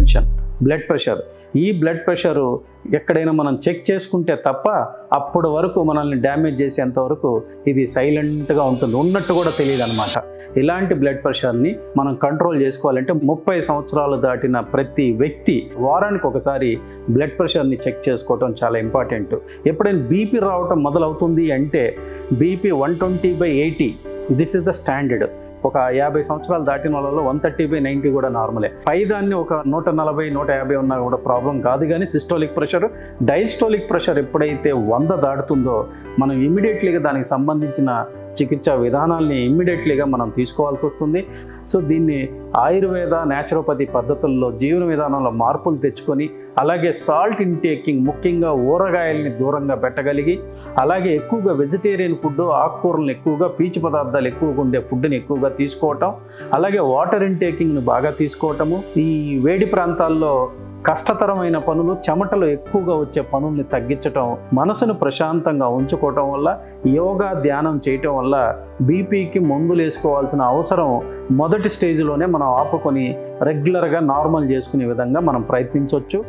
Tension, blood pressure. ఈ blood pressure ఎక్కడైనా మనం చెక్ చేసుకుంటే తప్ప అప్పటి వరకు మనల్ని డ్యామేజ్ చేసేంత వరకు ఇది సైలెంట్గా ఉంటుంది, ఉన్నట్టు కూడా తెలియదు అనమాట. ఇలాంటి బ్లడ్ ప్రెషర్ని మనం కంట్రోల్ చేసుకోవాలంటే 30 సంవత్సరాలు దాటిన ప్రతి వ్యక్తి వారానికి ఒకసారి బ్లడ్ ప్రెషర్ని చెక్ చేసుకోవటం చాలా ఇంపార్టెంట్. ఎప్పుడైనా బీపీ రావటం మొదలవుతుంది అంటే BP 120/80 this is the standard. ఒక 50 సంవత్సరాలు దాటిన వాళ్ళలో 130/90 కూడా నార్మలే. పైదాన్ని ఒక 140, 150 ఉన్నా కూడా ప్రాబ్లం కాదు. కానీ సిస్టోలిక్ ప్రెషర్, డైస్టోలిక్ ప్రెషర్ ఎప్పుడైతే 100 దాటుతుందో మనం ఇమ్మీడియట్లీగా దానికి సంబంధించిన చికిత్సా విధానాల్ని ఇమ్మీడియట్లీగా మనం తీసుకోవాల్సి వస్తుంది. సో దీన్ని ఆయుర్వేద, న్యాచురోపతి పద్ధతుల్లో జీవన విధానంలో మార్పులు తెచ్చుకొని, అలాగే సాల్ట్ ఇంటేకింగ్, ముఖ్యంగా ఊరగాయల్ని దూరంగా పెట్టగలిగి, అలాగే ఎక్కువగా వెజిటేరియన్ ఫుడ్, ఆకుకూరలను ఎక్కువగా, పీచు పదార్థాలు ఎక్కువగా ఉండే ఫుడ్ని ఎక్కువగా తీసుకోవటం, అలాగే వాటర్ ఇంటేకింగ్ను బాగా తీసుకోవటము, ఈ వేడి ప్రాంతాల్లో కష్టతరమైన పనులు, చెమటలు ఎక్కువగా వచ్చే పనుల్ని తగ్గించటం, మనసును ప్రశాంతంగా ఉంచుకోవటం వల్ల, యోగా, ధ్యానం చేయటం వల్ల బీపీకి మందులు వేసుకోవాల్సిన అవసరం మొదటి స్టేజ్లోనే మనం ఆపుకొని రెగ్యులర్గా నార్మల్ చేసుకునే విధంగా మనం ప్రయత్నించవచ్చు.